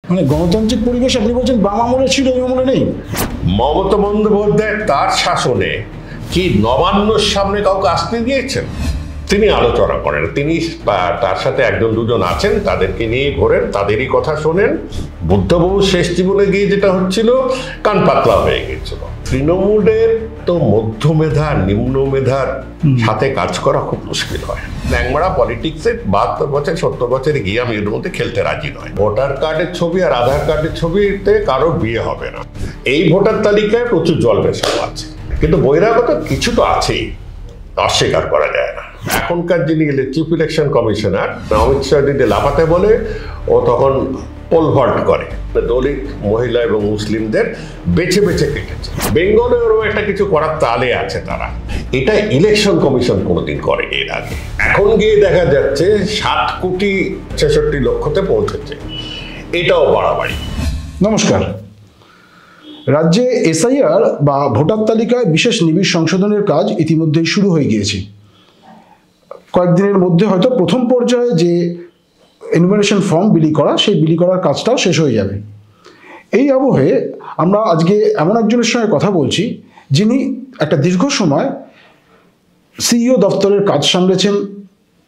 মানে গণতান্ত্রিক পরিবেশ আপনি বলছেন বাম আমলে ছিল, ওই আমলে নেই? মমতা বন্দ্যোপাধ্যায় তার শাসনে কি নবান্নর সামনে কাউকে আসতে দিয়েছেন? তিনি আলোচনা করেন, তিনি তার সাথে একজন দুজন আছেন, তাদেরকে নিয়ে ঘোরেন, তাদেরই কথা শোনেন। বুদ্ধবাবু শেষ জীবনে গিয়ে যেটা হচ্ছিল, কান পাতলা হয়ে গিয়েছিল। তৃণমূলের তো মধ্য মেধা নিম্ন মেধার সাথে কাজ করা খুব মুশকিল হয়। ন্যাংমারা পলিটিক্সে 72 বছর 70 বছরে গিয়ে আমি এর মধ্যে খেলতে রাজি নয়। ভোটার কার্ডের ছবি আর আধার কার্ডের ছবিতে কারোর বিয়ে হবে না, এই ভোটার তালিকায় প্রচুর জল মেশানো আছে। কিন্তু বহিরাগত কিছু তো আছেই, অস্বীকার করা যায় না। এখনকার যিনি chief election commissioner Amit Shah যদি লাফাতে বলে, ও তখন পোল ভল্ট করে। দলিত মহিলা এবং মুসলিমদের বেছে বেছে কেটেছে। বেঙ্গলেরও একটা কিছু করার তালে আছে তারা। এটা ইলেকশন কমিশন কোনোদিন করেনি এর আগে। এখন গিয়ে দেখা যাচ্ছে 7,66,00,000-তে পৌঁছেছে, এটাও বাড়াবাড়ি। নমস্কার। রাজ্যে এসআইআর বা ভোটার তালিকায় বিশেষ নিবিড় সংশোধনের কাজ ইতিমধ্যেই শুরু হয়ে গিয়েছে। কয়েকদিনের মধ্যে হয়তো প্রথম পর্যায়ে যে এনুমারেশন ফর্ম বিলি করা, সেই বিলি করার কাজটাও শেষ হয়ে যাবে। এই আবহে আমরা আজকে এমন একজনের সঙ্গে কথা বলছি, যিনি একটা দীর্ঘ সময় সিইও দপ্তরের কাজ সামলেছেন,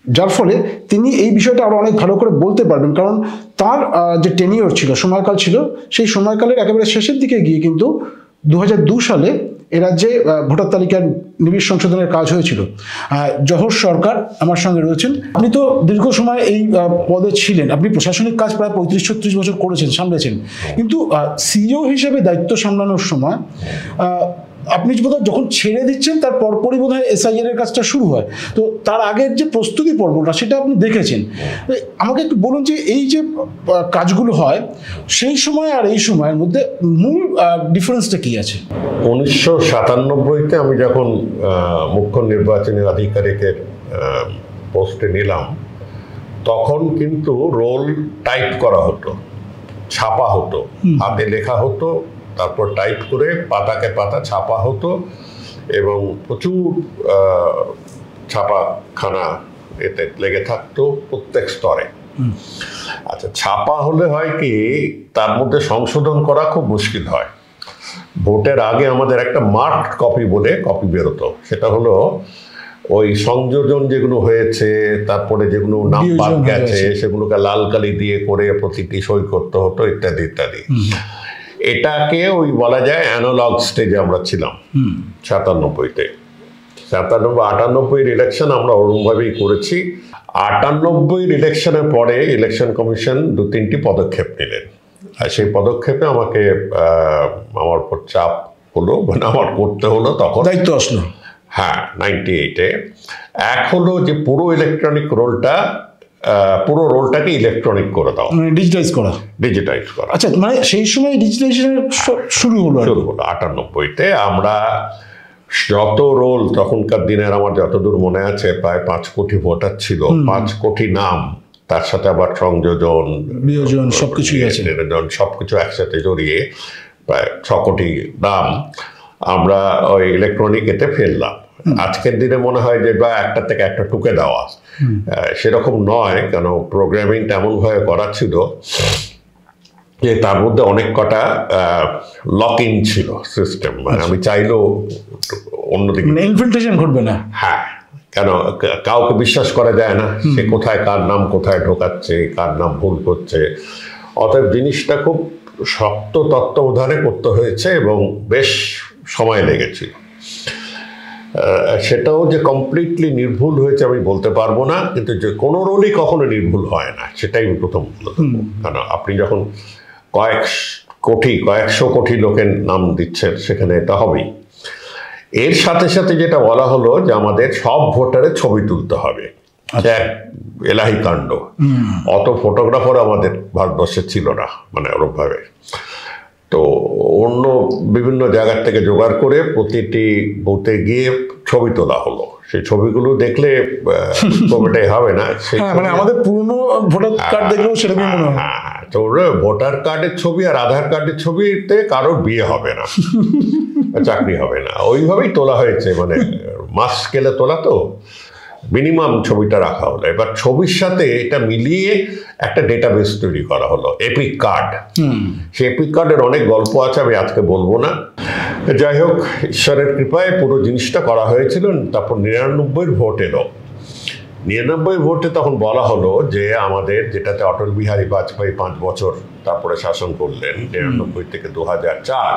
যার ফলে তিনি এই বিষয়টা আরও অনেক ভালো করে বলতে পারবেন। কারণ তার যে টেনিওর ছিল, সময়কাল ছিল, সেই সময়কালের একেবারে শেষের দিকে গিয়ে কিন্তু 2002 সালে এ রাজ্যে ভোটার তালিকার নিবিড় সংশোধনের কাজ হয়েছিল। জহর সরকার আমার সঙ্গে রয়েছেন। আপনি তো দীর্ঘ সময় এই পদে ছিলেন, আপনি প্রশাসনিক কাজ প্রায় 35-36 বছর করেছেন, সামলেছেন। কিন্তু সিইও হিসেবে দায়িত্ব সামলানোর সময় আপনি বোধহয় যখন ছেড়ে দিচ্ছেন তার পরপরই বোধহয় এসআইআর এর কাজটা শুরু হয়। তো তার আগের যে প্রস্তুতি পর্বটা, সেটা আপনি দেখেছেন। আমাকে একটু বলুন যে এই যে কাজগুলো হয় সেই সময় আর এই সময়ের মধ্যে মূল ডিফারেন্সটা কি আছে? 1997-তে আমি যখন মুখ্য নির্বাচনী আধিকারিকের পোস্টে নিলাম, তখন কিন্তু রোল টাইপ করা হতো, ছাপা হতো, হাতে লেখা হতো, তারপর টাইপ করে পাতাকে পাতা ছাপা হতো এবং প্রচুর ছাপাখানা এতে লেগে থাকতো প্রত্যেক স্তরে। আচ্ছা, ছাপা হলে হয় কি, তার মধ্যে সংশোধন করা খুব মুশকিল হয়। ভোটের আগে আমাদের একটা মার্কড কপি বলে কপি বেরোতো, সেটা হলো ওই সংযোজন যেগুলো হয়েছে, তারপরে যেগুলো নাম বাদ গেছে সেগুলোকে লাল কালি দিয়ে করে প্রতিটি সই করতে হতো, ইত্যাদি ইত্যাদি। এটাকে ওই বলা যায় অ্যানালগ স্টেজে আমরা ছিলাম 97-তে। 97-98 ইলেকশন আমরা ওরমভাবেই করেছি। 98 ইলেকশনের পরে ইলেকশন কমিশন 2-3টি পদক্ষেপ নিলেন, আর সেই পদক্ষেপে আমাকে আমার উপর চাপ হলো, মানে আমার করতে হলো, তখন দায়িত্ব আসলো। হ্যাঁ, 98-এ এক হলো যে পুরো ইলেকট্রনিক রোলটা, পুরো রোলটাকে ইলেকট্রনিক করে দাও, ডিজিটাইজ করা। আচ্ছা, মানে সেই সময় ডিজিটাইজেশন শুরু হলো 98-তে। আমরা যত রোল, তখনকার দিনের আমার যতদূর মনে আছে প্রায় 5 কোটি ভোটার ছিল, 5 কোটি নাম, তার সাথে আবার সংযোজন, বিয়োজন, সবকিছু একসাথে জড়িয়ে প্রায় 6 কোটি নাম আমরা ওই ইলেকট্রনিক এতে ফেললাম। আজকের দিনে মনে হয় যে বা একটা থেকে একটা টুকে দেওয়া, সেরকম নয়, কেন প্রোগ্রামিংটা এমনভাবে করা ছিল যে তার মধ্যে অনেক কটা লক ইন ছিল সিস্টেম, মানে আমি চাইলেও অন্যদিকে ইনফিল্ট্রেশন ঘটবে না। হ্যাঁ, কেন কাউকে বিশ্বাস করা যায় না, সে কোথায় কার নাম কোথায় ঢোকাচ্ছে, কার নাম ভুল করছে। অতএব জিনিসটা খুব শক্ত তত্ত্বাবধানে করতে হয়েছে এবং বেশ সময় লেগেছিল। সেটাও যে কমপ্লিটলি নির্ভুল হয়েছে আমি বলতে পারবো না, কিন্তু যে কোনো রোলই কখনো নির্ভুল হয় না, সেটাই প্রথম বলতে। কারণ আপনি যখন কয়েকশো কোটি লোকের নাম দিচ্ছেন, সেখানে এটা হবেই। এর সাথে সাথে যেটা বলা হলো যে আমাদের সব ভোটারের ছবি তুলতে হবে, এক এলাহি কাণ্ড। অত ফটোগ্রাফার আমাদের ভারতবর্ষে ছিল না, মানে ওরকমভাবে। তো অন্য বিভিন্ন জায়গার থেকে জোগাড় করে প্রতিটি বুথে গিয়ে ছবি তোলা হলো। সেই ছবিগুলো দেখলে ছবিটাই হবে না, মানে আমাদের পুরনো ভোটার কার্ড দেখলেও সেরকম মনে হয়। তো ভোটার কার্ডের ছবি আর আধার কার্ডের ছবিতে কারোর বিয়ে হবে না, চাকরি হবে না, ওইভাবেই তোলা হয়েছে, মানে মাস স্কেলে তোলা। তো মিনিমাম ছবিটা রাখা হলো। এবার ছবির সাথে এটা মিলিয়ে একটা ডেটাবেস তৈরি করা হলো, এপিক কার্ড। সেই এপিক কার্ডের অনেক গল্প আছে, আমি আজকে বলবো না। যাই হোক, ঈশ্বরের কৃপায় পুরো জিনিসটা করা হয়েছিল। তারপর 99 ভোট এলো। 99 ভোটে তখন বলা হলো যে আমাদের, যেটাতে অটল বিহারী বাজপেয়ী 5 বছর তারপরে শাসন করলেন 99 থেকে 2004,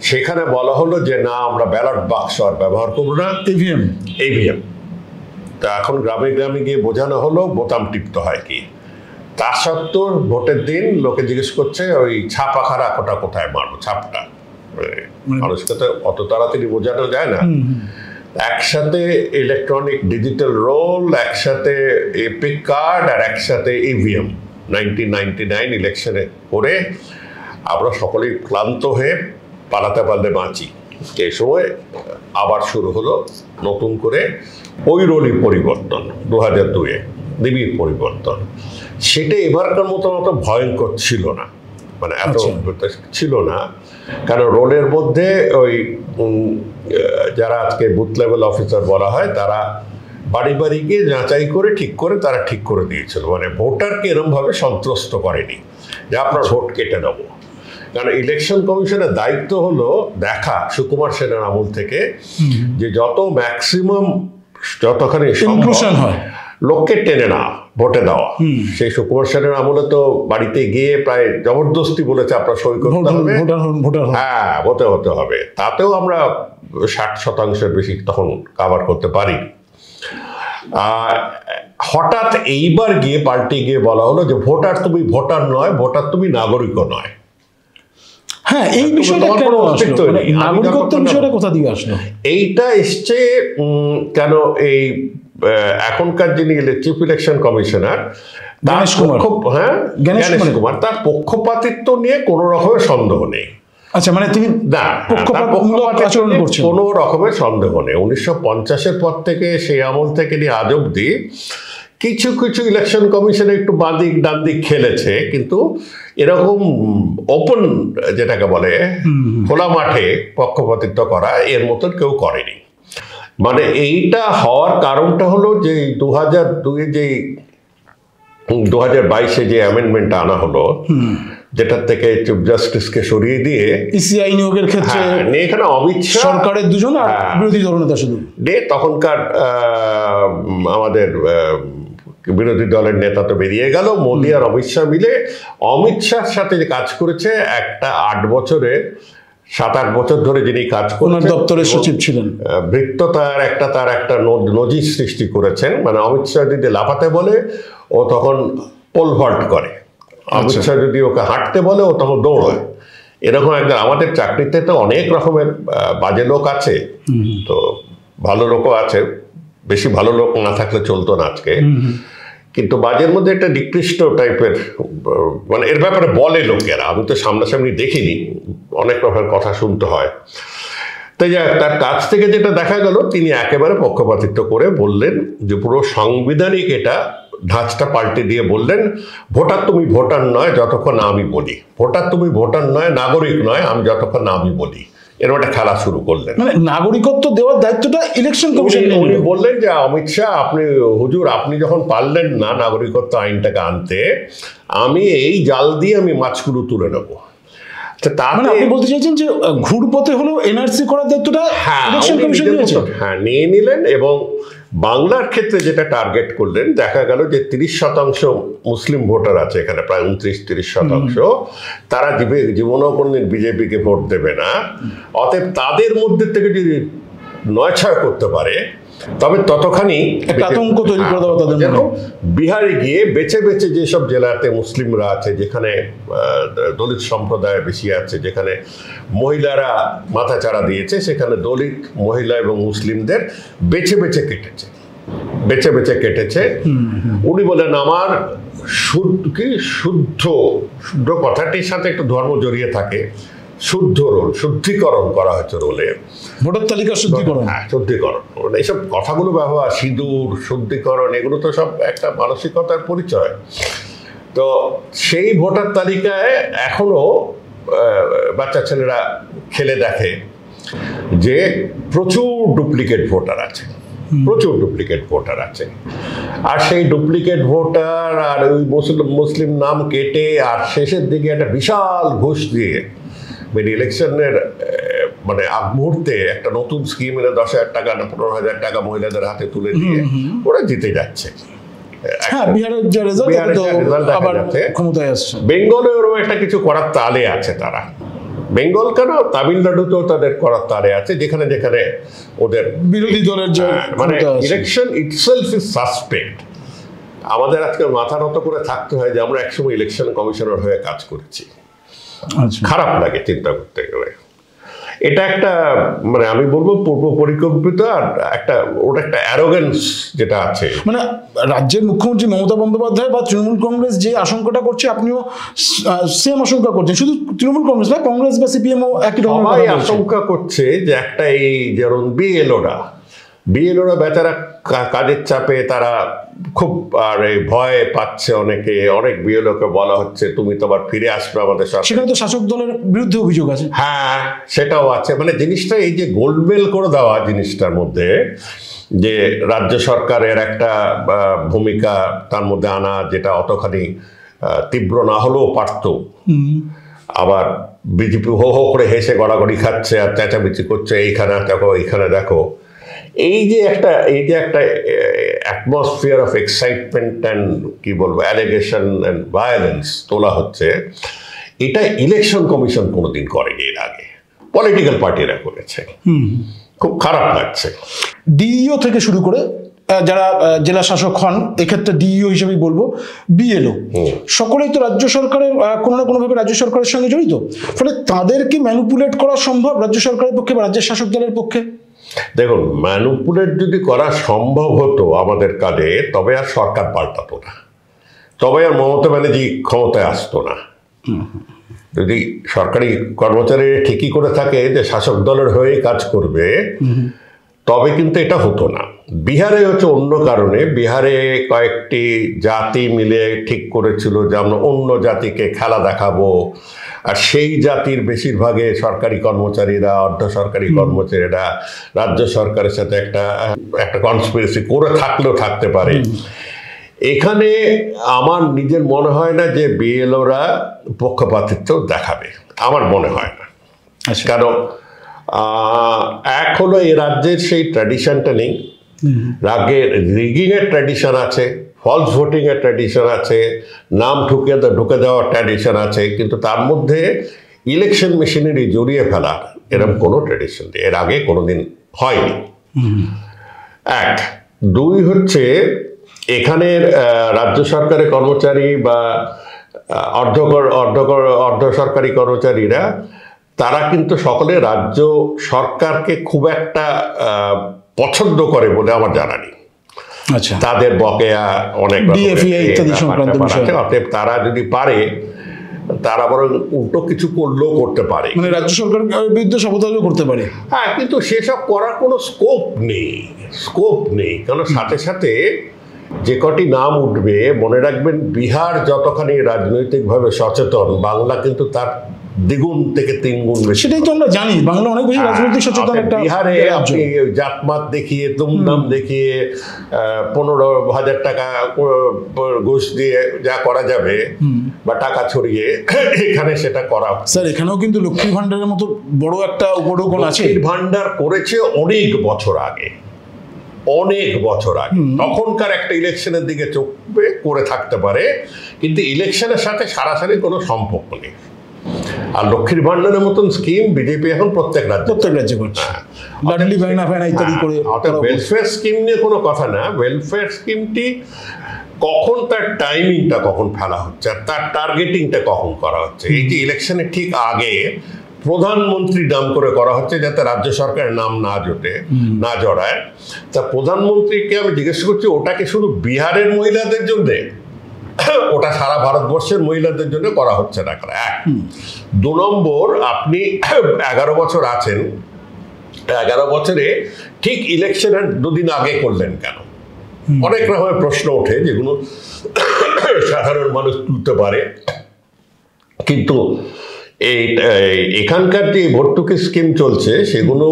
সেখানে বলা হলো যে না, আমরা ব্যালট বাক্স আর ব্যবহার করবো না, ইভিএম। তা এখন গ্রামে গ্রামে গিয়ে বোঝানো হলো বোতাম টিপতে হয় কি। তা সত্ত্বেও ভোটের দিন লোকে জিজ্ঞেস করছে ওই ছাপাখানা কোটা কোথায় মারবো, ছাপটা। মানুষকে তো অত তাড়াতাড়ি বোঝানো যায় না। একসাথে ইলেকট্রনিক ডিজিটাল রোল, একসাথে এপিক কার্ড, আর একসাথে ইভিএম 1999 ইলেকশনে করে আমরা সকলেই ক্লান্ত হয়ে পালাতে পারলে বাঁচি। এই সময় আবার শুরু হলো নতুন করে ওই রোলই পরিবর্তন 2002-এ, নিবিড় পরিবর্তন। সেটা এবারকার মতো অত ভয়ঙ্কর ছিল না, মানে এত ছিল না। কারণ রোলের মধ্যে ওই যারা আজকে বুথ লেভেল অফিসার বলা হয়, তারা বাড়ি বাড়ি গিয়ে যাচাই করে ঠিক করে তারা ঠিক করে দিয়েছিল। মানে ভোটারকে এরমভাবে সন্ত্রস্ত করেনি যে আপনার ভোট কেটে নেবো। কারণ ইলেকশন কমিশনের দায়িত্ব হলো দেখা, সুকুমার সেনের আমল থেকে, যে যত ম্যাক্সিমাম যতখানি হয় লোককে টেনে না ভোটে দেওয়া। সেই সুকুমার সেনের আমলে তো বাড়িতে গিয়ে প্রায় জবরদস্তি বলেছে আপনার সই করতে হবে, হ্যাঁ ভোটে হতে হবে। তাতেও আমরা 60% বেশি তখন কাভার করতে পারি। হঠাৎ এইবার গিয়ে পাল্টে গিয়ে বলা হলো যে ভোটার তুমি ভোটার নয়, ভোটার তুমি নাগরিকও নয়। হ্যাঁ, এই বিষয়টা কেন আসলো, নাগরিকত্বের বিষয়টা কোথা থেকে আসলো? এইটা এসছে কেন, এই এখনকার যিনি chief election commissioner Ganesh Kumar, তার পক্ষপাতিত্ব নিয়ে কোনো রকমের সন্দেহ নেই। আচ্ছা, মানে তিনি কোনো রকমের সন্দেহ নেই। 1950-এর পর থেকে, সেই আমল থেকে নিয়ে আজ অব্দি কিছু কিছু ইলেকশন কমিশনে একটু বাঁদিক ডান দিক খেলেছে, কিন্তু এরকম ওপেন যেটাকে বলে খোলা মাঠে পক্ষপাতিত্ব করা এর মতন কেউ করেনি। মানে এইটা হওয়ার কারণটা হলো যে 2002-এ যে 2022-এ যে অ্যামেন্ডমেন্টটা আনা হলো, যেটার থেকে চিফ জাস্টিসকে সরিয়ে দিয়ে ইসিআই নিয়োগের ক্ষেত্রে এখানে অমিত শাহ সরকারের দুজন আর বিরোধী দলনেতা শুধু তখনকার আমাদের বিরোধী দলের নেতা তো বেরিয়ে গেল, মোদী আর অমিত শাহ মিলে অমিত শাহর সাথে যে কাজ করেছে, একটা 8 বছরের 7-8 বছর ধরে যিনি কাজ করেছেন, দপ্তরের সচিব ছিলেন, বৃত্ত তার একটা নজির সৃষ্টি করেছেন। মানে অমিত শাহ যদি লাফাতে বলে ও তখন পোল ভল্ট করে, অমিত শাহ যদি ওকে হাঁটতে বলে ও তখন দৌড়ায়। এরকম একদম আমাদের চাকরিতে তো অনেক রকমের বাজে লোক আছে, তো ভালো লোকও আছে। বেশি ভালো লোক না থাকলে চলতো না আজকে, কিন্তু বাজের মধ্যে একটা নিকৃষ্ট টাইপের, মানে এর ব্যাপারে বলে লোকেরা, আমি তো সামনাসামনি দেখিনি, অনেক রকমের কথা শুনতে হয়। তাই তার কাছ থেকে যেটা দেখা গেল, তিনি একেবারে পক্ষপাতিত্ব করে বললেন যে পুরো সাংবিধানিক এটা ধাঁচটা পাল্টে দিয়ে বললেন, ভোটার তুমি ভোটার নয় যতক্ষণ না আমি বলি, ভোটার তুমি ভোটার নয়, নাগরিক নয় আমি যতক্ষণ না আমি বলি। এরকম একটা খেলা শুরু করলেন। মানে নাগরিকত্ব দেওয়ার দায়িত্বটা ইলেকশন কমিশন। উনি বললেন যে অমিত শাহ, আপনি হুজুর, আপনি যখন পারলেন না নাগরিকত্ব আইনটাকে আনতে, আমি এই জাল দিয়ে আমি মাছগুলো তুলে নেবো। মানে আপনি বলতে চাইছেন যে ঘুরপথে হলেও এনআরসি করার দায়িত্বটা ইলেকশন কমিশন নিয়েছে? হ্যাঁ, নিয়ে নিলেন। এবং বাংলার ক্ষেত্রে যেটা টার্গেট করলেন, দেখা গেল যে 30% মুসলিম ভোটার আছে এখানে, প্রায় 29-30%। তারা জীবনেও কোনদিন বিজেপিকে ভোট দেবে না। অতএব তাদের মধ্যে থেকে যদি 9-6 করতে পারে, তবে ততখানি আতঙ্ক তৈরি করে দেওয়া তাদের জন্য। বিহারে গিয়ে বেছে বেছে যেসব জেলাতে মুসলিমরা আছে, যেখানে দলিত সম্প্রদায় বেশি আছে, যেখানে মহিলারা মাথা চাড়া দিয়েছে, সেখানে দলিত, মহিলা এবং মুসলিমদের বেছে বেছে কেটেছে। উনি বলেন আমার শুদ্ধ কথাটির সাথে একটু ধর্ম জড়িয়ে থাকে, শুদ্ধ রোল, শুদ্ধিকরণ করা হয়েছে রোলে, ভোটার তালিকা শুদ্ধিকরণ। শুদ্ধিকরণ, এইসব কথাগুলো ব্যবহার, সিঁদুর, শুদ্ধিকরণ, এগুলো তো সব একটা মানসিকতার পরিচয়। তো সেই ভোটার তালিকায় এখনো বাচ্চা ছেলেরা খেলে দেখে যে প্রচুর ডুপ্লিকেট ভোটার আছে। প্রচুর ডুপ্লিকেট ভোটার আছে। আর সেই ডুপ্লিকেট ভোটার আর ওই মুসলিম নাম কেটে আর শেষের দিকে একটা বিশাল ঘুষ দিয়ে ইলেকশনের মানে আগ মুহূর্তে একটা নতুন স্কিম এনে 10,000 টাকা না 15,000 টাকা মহিলাদের হাতে তুলে দিয়ে ওরা জিতে যাচ্ছে। বেঙ্গলে ওরকম একটা কিছু করার তালে আছে তারা। বেঙ্গল কেন, তামিলনাড়ুতেও তাদের করার তালে আছে, যেখানে যেখানে ওদের বিরোধী দলের মানে ইলেকশন ইটসেলফ ইজ সাসপেক্ট। আমাদের আজকে মাথা নত করে থাকতে হয় যে আমরা একসময় ইলেকশন কমিশনার হয়ে কাজ করেছি। খারাপ লাগে চিন্তা করতে গেলে। এটা একটা মানে আমি বলবো পূর্ব পরিকল্পিত আর ওটা একটা অ্যারোগেন্স যেটা আছে। মানে রাজ্যের মুখ্যমন্ত্রী মমতা বন্দ্যোপাধ্যায় বা তৃণমূল কংগ্রেস যে আশঙ্কাটা করছে আপনিও সেম আশঙ্কা করছেন, শুধু তৃণমূল কংগ্রেস না, কংগ্রেস বা সিপিএমও একই রকম আশঙ্কা করছে যে একটা এই যেমন বিএলওরা বেচারা কাজের চাপে তারা খুব আর ভয় পাচ্ছে। অনেক বিএলওকে বলা হচ্ছে তুমি তো আবার ফিরে আসবে আমাদের সাথে, সেখানে তো শাসক দলের বিরুদ্ধে অভিযোগ আছে। হ্যাঁ সেটাও আছে। মানে জিনিসটা এই যে গোলমেল করে দেওয়া জিনিসটার মধ্যে যে রাজ্য সরকারের একটা ভূমিকা তার মধ্যে আনা, যেটা অতখানি তীব্র না হলেও পারত। আবার বিজেপি হো হো করে হেসে গড়াগড়ি খাচ্ছে আর চেঁচামেচি করছে, এইখানে দেখো এইখানে দেখো। এই যে একটা অ্যাটমসফিয়ার অফ এক্সাইটমেন্ট অ্যান্ড কি বলবো অ্যালিগেশন অ্যান্ড ভায়োলেন্স তোলা হচ্ছে, এটা ইলেকশন কমিশন কোনোদিন করেনি এর আগে, পলিটিক্যাল পার্টিরা করেছে। খুব খারাপ লাগছে। ডিইও থেকে শুরু করে যারা জেলা শাসক হন, এক্ষেত্রে ডিইও হিসেবেই বলবো, বিএলও সকলেই তো রাজ্য সরকারের কোনো না কোনোভাবে রাজ্য সরকারের সঙ্গে জড়িত। ফলে তাদেরকে ম্যানিপুলেট করা সম্ভব রাজ্য সরকারের পক্ষে বা রাজ্যের শাসক দলের পক্ষে? দেখুন, ম্যানিপুলেট যদি করা সম্ভব হতো আমাদের কাজে, তবে আর সরকার পাল্টাতো না, তবে আর মমতা ব্যানার্জি ক্ষমতায় আসতো না। যদি সরকারি কর্মচারী ঠিকই করে থাকে যে শাসক দলের হয়েই কাজ করবে, তবে কিন্তু এটা হতো না। বিহারে হচ্ছে অন্য কারণে, বিহারে কয়েকটি জাতি মিলে ঠিক করেছিল যে আমরা অন্য জাতিকে খেলা দেখাবো, আর সেই জাতির বেশিরভাগে সরকারি কর্মচারীরা, অর্ধ সরকারি কর্মচারীরা রাজ্য সরকারের সাথে একটা কনস্পিরেসি করে থাকলেও থাকতে পারে। এখানে আমার নিজের মনে হয় না যে বিএলওরা পক্ষপাতিত্ব দেখাবে, আমার মনে হয় না। কারণ এক হলো এ রাজ্যের সেই ট্র্যাডিশনটা নেই, রিগিংয়ের ট্র্যাডিশন আছে, ফলস ভোটিংয়ের ট্র্যাডিশন আছে, নাম ঢুকে দেওয়ার ট্র্যাডিশন আছে, কিন্তু তার মধ্যে ইলেকশন মেশিনারি জড়িয়ে ফেলার এরকম কোনো ট্র্যাডিশন এর আগে কোনোদিন হয়নি। এক, দুই হচ্ছে এখানের রাজ্য সরকারের কর্মচারী বা অর্ধ সরকারি কর্মচারীরা, তারা কিন্তু সকলে রাজ্য সরকারকে খুব একটা পছন্দ করে বলে আমার জানা নেই। আচ্ছা, তাদের বকেয়া অনেক অতএব তারা যদি পারে, তারা বরং উল্টো কিছু করলেও করতে পারে, মানে রাজ্য সরকারের বিরুদ্ধে শপথও করতে পারে। হ্যাঁ, কিন্তু সেসব করার কোনো স্কোপ নেই। কারণ সাথে সাথে যে কটি নাম উঠবে, মনে রাখবেন বিহার যতখানি রাজনৈতিকভাবে সচেতন, বাংলা কিন্তু তার দ্বিগুণ থেকে 3 গুণ বেশি। সেটাই তো আমরা জানি, বাংলা অনেক বেশি রাজনৈতিক সচেতন। একটা বিহারে আপনি জাতমাত দেখিয়ে, দুমদাম দেখিয়ে 15,000 টাকা ঘুষ দিয়ে যা করা যাবে বা টাকা ছড়িয়ে, এখানে সেটা করা। স্যার, এখানেও কিন্তু লক্ষ্মীর ভান্ডারের মতো বড় একটা উপঢৌকন আছে। লক্ষ্মীর ভান্ডার করেছে অনেক বছর আগে, তখনকার একটা ইলেকশনের দিকে চোখ করে থাকতে পারে, কিন্তু ইলেকশনের সাথে সরাসরি কোনো সম্পর্ক নেই। আর লক্ষ্মীর ভান্ডারের মতন স্কিম বিজেপি এখন প্রত্যেক রাজ্যে করছে। ওয়েলফেয়ার স্কিম নিয়ে কোনো কথা না, ওয়েলফেয়ার স্কিমটি কখন তার টাইমিংটা কখন ফেলা হচ্ছে আর তার টার্গেটিংটা কখন করা হচ্ছে, এই যে ইলেকশনের ঠিক আগে প্রধানমন্ত্রীর নাম করে করা হচ্ছে যাতে রাজ্য সরকারের নাম না জড়ায়। তা প্রধানমন্ত্রীকে আমি জিজ্ঞেস করছি, ওটাকে শুধু বিহারের মহিলাদের জন্য, ওটা সারা ভারতবর্ষের মহিলাদের জন্য করা হচ্ছে না। 2 নম্বর, আপনি 11 বছর আছেন, 11 বছরে ঠিক ইলেকশনের 2 দিন আগে করলেন কেন? অনেক রকমের প্রশ্ন ওঠে যেগুলো সাধারণ মানুষ তুলতে পারে। কিন্তু এখানকার যে ভর্তুকি স্কিম চলছে, সেগুলো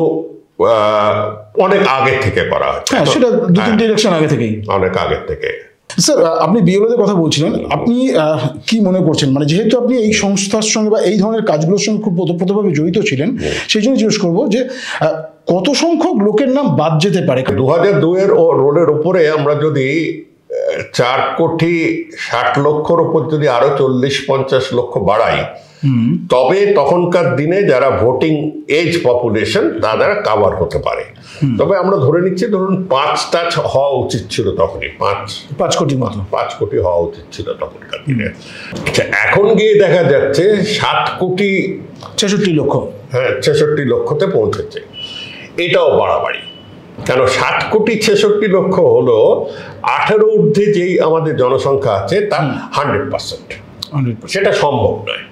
অনেক আগে থেকে করা হচ্ছে। হ্যাঁ, সেটা 2-3 ইলেকশন আগে থেকেই, অনেক আগে থেকে। স্যার আপনি বিএলওদের কথা বলছিলেন, আপনি কি মনে করছেন, মানে যেহেতু আপনি এই সংস্থার সঙ্গে বা এই ধরনের কাজগুলোর সঙ্গে খুব ওতপ্রোতভাবে জড়িত ছিলেন, সেই জন্য জিজ্ঞেস করবো যে কত সংখ্যক লোকের নাম বাদ যেতে পারে? 2002-এর রোলের উপরে আমরা যদি 4,60,00,000-র উপর যদি আরো 40-50 লক্ষ বাড়াই, তবে তখনকার দিনে যারা ভোটিং এজ পপুলেশন তারা কাভার হতে পারে। তবে আমরা ধরে নিচ্ছি ধরুন 5টা হওয়া উচিত ছিল তখনই, 5 কোটির মতো, 5 কোটি হওয়া উচিত ছিল তখনকার দিনে। এখন গিয়ে দেখা যাচ্ছে 7,66,00,000। হ্যাঁ, 66,00,000-তে পৌঁছেছে। এটাও বাড়াবাড়ি। কেন 7,66,00,000 হলো 18 ঊর্ধ্বে যেই আমাদের জনসংখ্যা আছে তার 100%। সেটা সম্ভব নয়,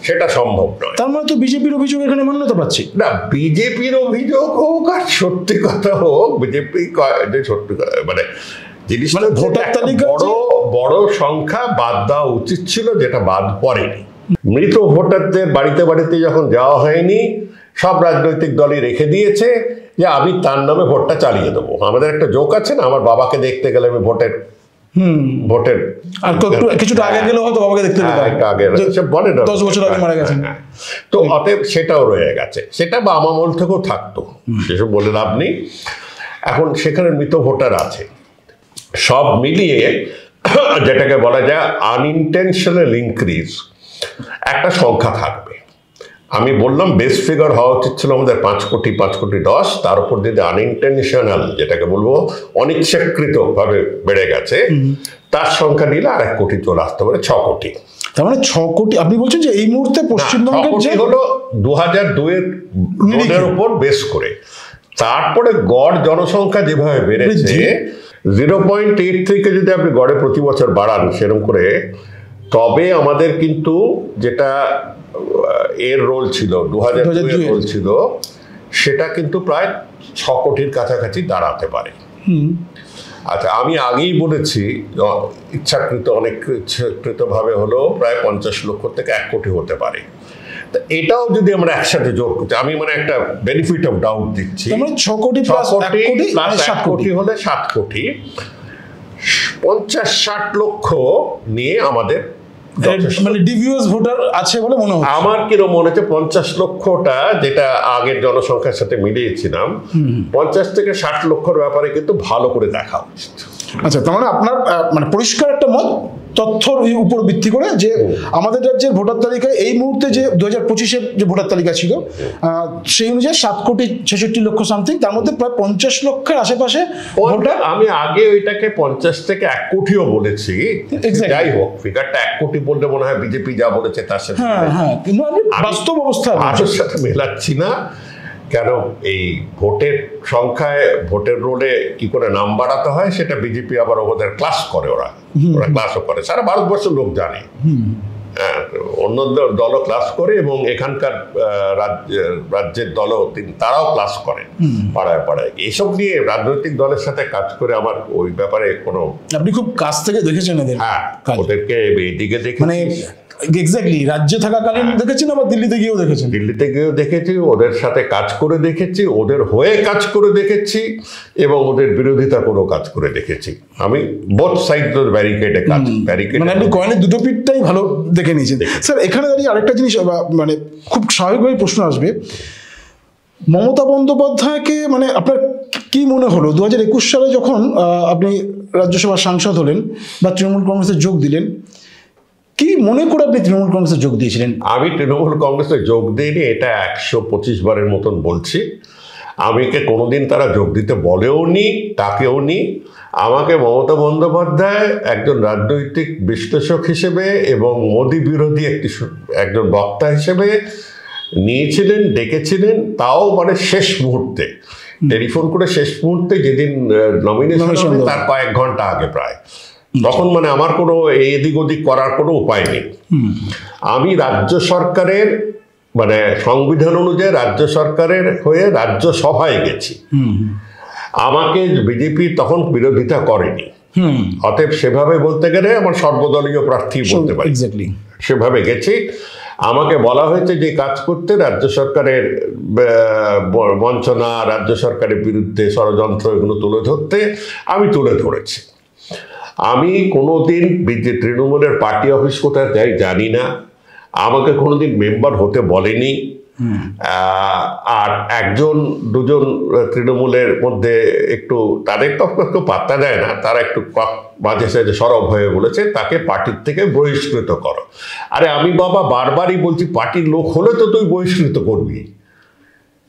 সেটা সম্ভব নয়। তার মানে তো বিজেপির অভিযোগ এখানে মান্যতা পাচ্ছে না। বিজেপির অভিযোগ হোক আর সত্যি কথা হোক, বিজেপি সত্যি কথা মানে জিনিসটা ভোটার তালিকা বড় সংখ্যা বাদ দেওয়া উচিত ছিল, যেটা বাদ পড়েনি। মৃত ভোটারদের বাড়িতে বাড়িতে যখন যাওয়া হয়নি, সব রাজনৈতিক দলই রেখে দিয়েছে যে আমি তার নামে ভোটটা চালিয়ে দেবো। আমাদের একটা জোক আছে না, আমার বাবাকে দেখতে গেলে আমি ভোটের আর কিছুটা আগে গেলে হয়তো বাবাকে দেখতে বলে 10 বছর আগে মারা গেছেন। তো অতএব সেটাও রয়ে গেছে, সেটা বাম আমল থেকেও থাকতো, সেসব বলে লাভ নেই। এখন সেখানে মৃত ভোটার আছে, সব মিলিয়ে যেটাকে বলা যায় আনইনটেনশনাল ইনক্রিজ একটা সংখ্যা থাকবে। আমি বললাম বেস ফিগার হওয়া উচিত ছিল আমাদের 5,10,00,000, তার উপর যদি আনইনটেনশনাল যেটাকে বলবো অনিচ্ছাকৃতভাবে বেড়ে গেছে, তার সংখ্যা নিলে 1 কোটি চলে আসতে পারে, 6 কোটি। তার মানে 6 কোটি আপনি বলছেন যে এই মুহূর্তে পশ্চিমবঙ্গের হলো 2002-এর উপর বেস করে। তারপরে গড় জনসংখ্যা যেভাবে বেড়েছে 0.83-কে যদি আপনি গড়ে প্রতি বছর বাড়ান সেরকম করে, তবে আমাদের কিন্তু যেটা এর রোল ছিল 2002-এর রোল ছিল, সেটা কিন্তু প্রায় 6 কোটির কাছাকাছি দাঁড়াতে পারে। আচ্ছা, আমি আগেই বলেছি ইচ্ছাকৃতভাবে হলো প্রায় 50 লক্ষ থেকে 1 কোটি হতে পারে। এটাও যদি আমরা একসাথে যোগ করতে, আমি মানে একটা বেনিফিট অফ ডাউট দিচ্ছি, 6 কোটি প্লাস 1 কোটি হলে 7 কোটি, 50-60 লক্ষ নিয়ে আমাদের মানে ডিভিউজ ভোটার আছে বলে মনে হচ্ছে। আমার কিরকম মনে হচ্ছে 50 লক্ষটা যেটা আগের জনসংখ্যার সাথে মিলিয়েছিলাম, 50 থেকে 60 লক্ষর ব্যাপারে কিন্তু ভালো করে দেখা উচিত। আচ্ছা, তার মানে আপনার মানে পরিষ্কার একটা মত তথ্যর উপর ভিত্তি করে যে আমাদের রাজ্যের ভোটার তালিকায় এই মুহূর্তে যে 2025-এর যে ভোটার তালিকা ছিল সেই অনুযায়ী 7,66,00,000 সামথিং, তার মধ্যে প্রায় 50 লক্ষের আশেপাশে ভোটার। আমি আগে ওইটাকে 50 থেকে 1 কোটিও বলেছি, যাই হোক ফিগারটা 1 কোটি বললে মনে হয় বিজেপি যা বলেছে তার সাথে, হ্যাঁ, কিন্তু আমি বাস্তব অবস্থা সাথে মেলাচ্ছি না। কেন এই ভোটের সংখ্যায় ভোটের রোলে কি করে নাম বাড়াতে হয় সেটা বিজেপি আবার ওদের ক্লাস করে, ওরা ক্লাসও করে, সারা ভারতবর্ষের লোক জানে। অন্য দলও ক্লাস করে এবং এখানকার রাজ্যের দলও তারাও ক্লাস করেন পাড়ায় পাড়ায়। এইসব নিয়ে রাজনৈতিক দলের সাথে কাজ করে আমার ওই ব্যাপারে কোনো, আপনি খুব কাছ থেকে দেখেছেন এদের? হ্যাঁ, ওদেরকে এইদিকে দেখে মানে এক্স্যাক্টলি রাজ্যে থাকাকালীন দেখেছেন, আবার দিল্লিতে গিয়েও দেখেছেন? দিল্লিতে গিয়েও দেখেছি, ওদের সাথে কাজ করে দেখেছি, ওদের হয়ে কাজ করে দেখেছি এবং ওদের বিরোধিতা করেও কাজ করে দেখেছি। আমি বোথ সাইড ব্যারিকেডে কাজ, ব্যারিকেড মানে আপনি কয়েনের দুটো পিঠটাই ভালো দেখে নিয়েছেন। স্যার এখানে দাঁড়িয়ে আরেকটা জিনিস মানে খুব স্বাভাবিকভাবে প্রশ্ন আসবে, মমতা বন্দ্যোপাধ্যায়কে মানে আপনার কি মনে হলো 2021 সালে যখন আপনি রাজ্যসভার সাংসদ হলেন বা তৃণমূল কংগ্রেসে যোগ দিলেন, কি মনে করে আপনি তৃণমূল কংগ্রেসে যোগ দিয়েছিলেন? আমি তৃণমূল কংগ্রেসে যোগ দিইনি, এটা 125 বারের মতন বলছি। আমাকে কোনোদিন তারা যোগ দিতে বলেও নি, তাকেও নি। আমাকে মমতা বন্দ্যোপাধ্যায় একজন রাজনৈতিক বিশ্লেষক হিসেবে এবং মোদী বিরোধী একজন বক্তা হিসেবে নিয়েছিলেন, ডেকেছিলেন, তাও মানে শেষ মুহূর্তে টেলিফোন করে, শেষ মুহূর্তে যেদিন নমিনেশন হবে তার কয়েক ঘন্টা আগে প্রায়, তখন মানে আমার কোনো এদিক ওদিক করার কোনো উপায় নেই। আমি রাজ্য সরকারের মানে সংবিধান অনুযায়ী রাজ্য সরকারের হয়ে রাজ্যসভায় গেছি, আমাকে বিজেপি তখন বিরোধিতা করেনি, অতএব সেভাবে বলতে গেলে আমার সর্বদলীয় প্রার্থী বলতে পারি, সেভাবে গেছি। আমাকে বলা হয়েছে যে কাজ করতে, রাজ্য সরকারের বঞ্চনা, রাজ্য সরকারের বিরুদ্ধে ষড়যন্ত্র এগুলো তুলে ধরতে। আমি তুলে ধরেছি। আমি কোনোদিন তৃণমূলের পার্টি অফিস কোথায় যাই জানি না, আমাকে কোনোদিন মেম্বার হতে বলেনি। আর একজন দুজন তৃণমূলের মধ্যে একটু তাদের তো একটু পাত্তা দেয় না, তারা একটু মাঝে সাঝে সরব হয়ে বলেছে তাকে পার্টির থেকে বহিষ্কৃত করো। আরে আমি বাবা বারবারই বলছি, পার্টির লোক হলে তো তুই বহিষ্কৃত করবি।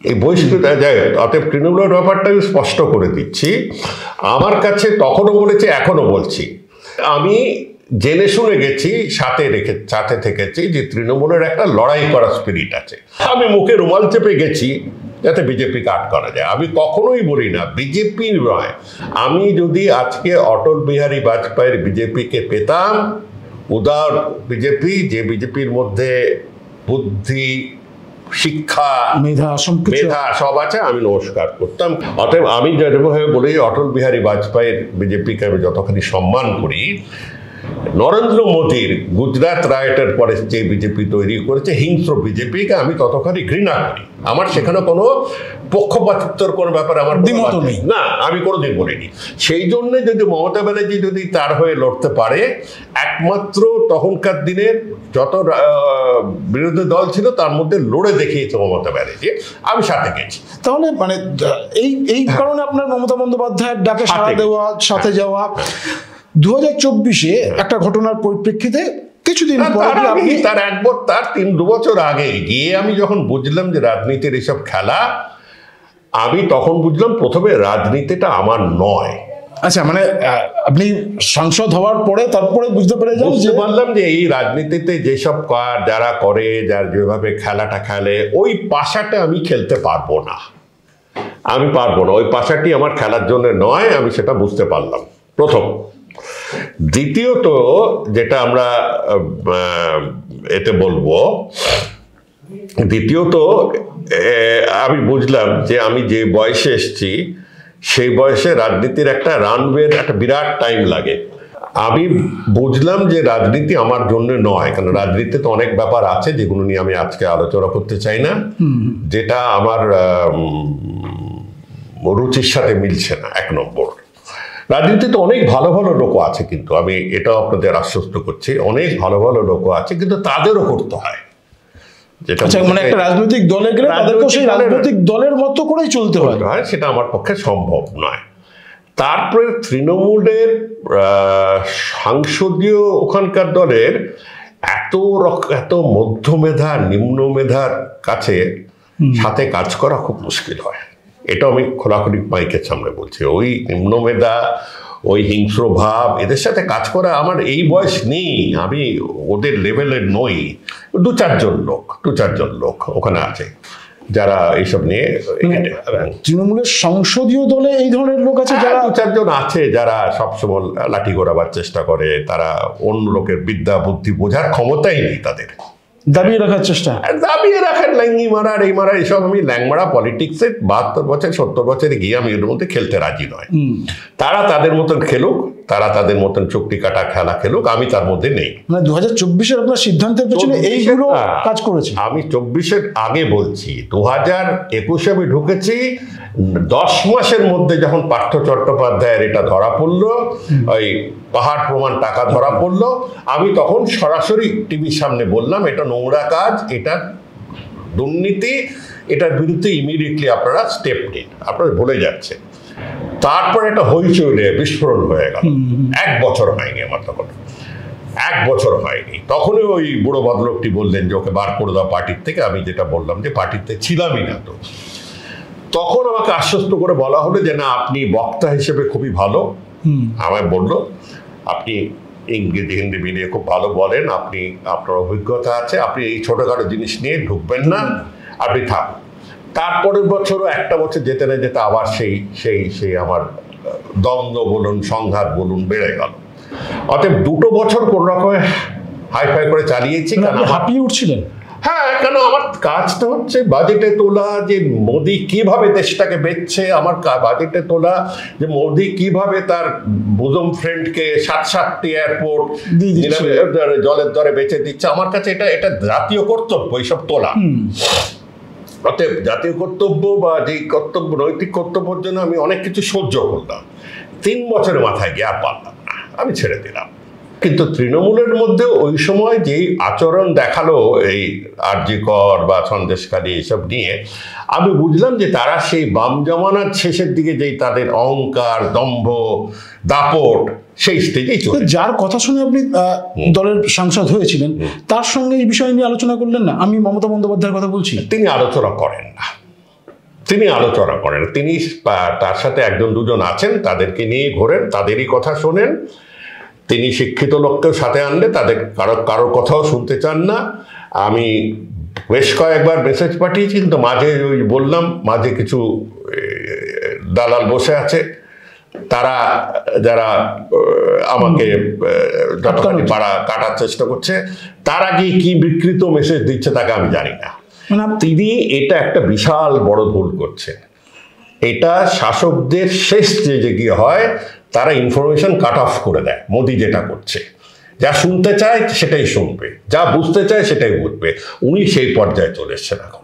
এই বহিষ্কৃত যাই, অতএব তৃণমূলের ব্যাপারটা আমি স্পষ্ট করে দিচ্ছি। আমার কাছে তখনও বলেছি, এখনো বলছি, আমি জেনে শুনে গেছি, সাথে থেকেছি যে তৃণমূলের একটা লড়াই করার স্পিরিট আছে। আমি মুখে রুমাল চেপে গেছি যাতে বিজেপিকে আটকানো যায়। আমি কখনোই বলি না বিজেপি নয়, আমি যদি আজকে অটল বিহারী বাজপেয়ীর বিজেপিকে পেতাম, উদার বিজেপি, যে বিজেপির মধ্যে বুদ্ধি, শিক্ষা, মেধা সব আছে, আমি নমস্কার করতাম। অতএব আমি যেভাবে বলি, অটল বিহারী বাজপেয়ীর বিজেপিকে আমি যতখানি সম্মান করি, নরেন্দ্র মোদীর গুজরাট রায়টের পরে যে বিজেপি তৈরি করেছে হিংস্র বিজেপিকে আমি ততখানি ঘৃণা করি। আমার সেখানে কোনো পক্ষপাতিত্বর কোনো ব্যাপারে আমার দ্বিমত নেই, না, আমি কোনোদিন বলিনি। সেই জন্যে যদি মমতা ব্যানার্জি যদি তার হয়ে লড়তে পারে, একমাত্র তখনকার দিনের যত বিরোধী দল ছিল তার মধ্যে লড়ে দেখিয়েছে মমতা ব্যানার্জি, আমি সাথে গেছি। তাহলে মানে এই কারণে আপনার মমতা বন্দ্যোপাধ্যায়ের ডাকে সাড়া দেওয়া, সাথে যাওয়া। 2024-এ একটা ঘটনার পরিপ্রেক্ষিতে কিছুদিন পরে তার 3-2 বছর আগে গিয়ে আমি যখন বুঝলাম যে রাজনীতির এসব খেলা, আমি তখন বুঝলাম প্রথমে রাজনীতিটা আমার নয়। আচ্ছা, মানে আপনি সাংসদ হওয়ার পরে তারপরে বুঝতে পারলাম যে এই রাজনীতিতে যেসব যারা করে, যার যেভাবে খেলাটা খেলে, ওই পাশাটা আমি খেলতে পারবো না। ওই পাশাটি আমার খেলার জন্য নয়, আমি সেটা বুঝতে পারলাম প্রথম। দ্বিতীয়ত যেটা আমরা এতে বলবো, আমি বুঝলাম যে আমি যে বয়সে এসেছি সেই বয়সে রাজনীতির একটা রানওয়ের একটা বিরাট টাইম লাগে। আমি বুঝলাম যে রাজনীতি আমার জন্য নয়, কারণ রাজনীতিতে তো অনেক ব্যাপার আছে যেগুলো নিয়ে আমি আজকে আলোচনা করতে চাই না, যেটা আমার রুচির সাথে মিলছে না। 1 নম্বর, রাজনীতিতে অনেক ভালো ভালো লোক আছে, কিন্তু আমি এটাও আপনাদের আশ্বস্ত করছি, অনেক ভালো ভালো লোক আছে, কিন্তু তাদেরও করতে হয়। যেটা মানে একটা রাজনৈতিক দলে গেলে তাদেরকে সেই রাজনৈতিক দলের মতো করেই চলতে হয়, সেটা আমার পক্ষে সম্ভব নয়। তারপরে তৃণমূলের সাংসদীয় ওখানকার দলের এত মধ্যমেধা নিম্ন মেধার কাছে সাথে কাজ করা খুব মুশকিল হয়। এটা আমি খোলাখুলি মাইকের সামনে বলছি। ওই নিম্নমেধা, ওই হিংস্র ভাব, এদের সাথে কাজ করা আমার এই বয়স নেই, আমি ওদের লেভেলের নই। 2-4 জন লোক ওখানে আছে যারা এইসব নিয়ে। তৃণমূলের সংসদীয় দলে এই ধরনের লোক আছে, যারা 2-4 জন আছে যারা সবসময় লাঠি ঘোরাবার চেষ্টা করে, তারা অন্য লোকের বিদ্যা বুদ্ধি বোঝার ক্ষমতাই নেই তাদের, দাবিয়ে রাখার চেষ্টা, ল্যাঙ্গি মারার, এই মারা, এইসব। আমি ল্যাংমারা পলিটিক্সে 72 বছর 70 বছরে গিয়ে আমি এর মধ্যে খেলতে রাজি নয়। তারা তাদের মতন খেলুক, তারা তাদের মতন চুক্তি কাটা খেলা খেলুক, আমি তার মধ্যে নেই। মানে 2024-এর আপনার সিদ্ধান্তের পেছনে এইগুলো কাজ করেছে। আমি 24-এর আগে বলছি, 2021-এ আমি ঢুকেছি। 10 মাসের মধ্যে যখন পার্থ চট্টোপাধ্যায়ের এটা ধরা পড়লো, ওই পাহাড় প্রমাণ টাকা ধরা পড়লো, আমি তখন সরাসরি টিভির সামনে বললাম, এটা নোংরা কাজ, এটা দুর্নীতি, এটার বিরুদ্ধে ইমিডিয়েটলি আপনারা স্টেপ নিন, আপনারা ভুলে যাচ্ছে। তারপর একটা হইচই বিস্ফোরণ হয়ে গেল। 1 বছর হয়নি আমার, তখন 1 বছর হয়নি। তখনই ওই বুড়ো ভদ্রলোকটি বললেন যে ওকে বার করে দাও পার্টির থেকে। আমি যেটা বললাম যে পার্টিতে ছিলামই না। তো তখন আমাকে আশ্বস্ত করে বলা হলো যে না, আপনি বক্তা হিসেবে খুবই ভালো। আমায় বললো, আপনি ইংরেজি হিন্দি মিলিয়ে খুব ভালো বলেন, আপনার অভিজ্ঞতা আছে, আপনি এই ছোটখাটো জিনিস নিয়ে ঢুকবেন না, আপনি থাকুন। তারপরের বছরও 1টা বছর যেতে না যেতে আবার সেই আমার দ্বন্দ্ব বলুন, সংঘাত বলুন, বেড়ে গেল। অতএব 2 বছর কোন রকমে হাইফাই করে চালিয়েছি। হাঁপিয়ে উঠছিলেন? হ্যাঁ, কেন আমার কাজটা হচ্ছে বাজেটে তোলা যে মোদি কিভাবে দেশটাকে বেচছে, আমার বাজেটে তোলা যে মোদি কিভাবে তার বুজম ফ্রেন্ডকে 7-7টি এয়ারপোর্ট জলের দরে বেচে দিচ্ছে। আমার কাছে এটা জাতীয় কর্তব্য এইসব তোলা। অতএব জাতীয় কর্তব্য বা যে কর্তব্য, নৈতিক কর্তব্যের জন্য আমি অনেক কিছু সহ্য করলাম। 3 বছরের মাথায় গিয়ে আর পারলাম না, আমি ছেড়ে দিলাম। কিন্তু তৃণমূলের মধ্যে ওই সময় যেই আচরণ দেখালো এই আরজি কর বা সন্দেশখালী এসব নিয়ে, আমি বুঝলাম যে তারা সেই বাম জমানার শেষের দিকে যেই তাদের অহংকার, দম্ভ, দাপট, সেই স্টেজেই চলে। যার কথা শুনে আপনি দলের সাংসদ হয়েছিলেন, তার সঙ্গে এই বিষয় নিয়ে আলোচনা করলেন না? আমি মমতা বন্দ্যোপাধ্যায়ের কথা বলছি। তিনি আলোচনা করেন না, তিনি তার সাথে 1-2 জন আছেন, তাদেরকে নিয়ে ঘোরেন, তাদেরই কথা শোনেন। তিনি শিক্ষিত লোককেও সাথে আনলে তাদের কারোর কথাও শুনতে চান না। আমি বেশ কয়েকবার মেসেজ পাঠিয়েছি, কিন্তু মাঝে ওই বললাম, মাঝে কিছু দালাল বসে আছে, তারা যারা আমাকে যতখানি পাড়া কাটার চেষ্টা করছে, তারা কি বিকৃত মেসেজ দিচ্ছে তাকে আমি জানি না। তিনি এটা একটা বিশাল বড় ভুল করছেন। এটা শাসকদের শেষ স্টেজে গিয়ে হয়, তারা ইনফরমেশন কাট অফ করে দেয়। মোদি যেটা করছে, যা শুনতে চায় সেটাই শুনবে, যা বুঝতে চায় সেটাই বুঝবে। উনি সেই পর্যায়ে চলে এসছেন এখন।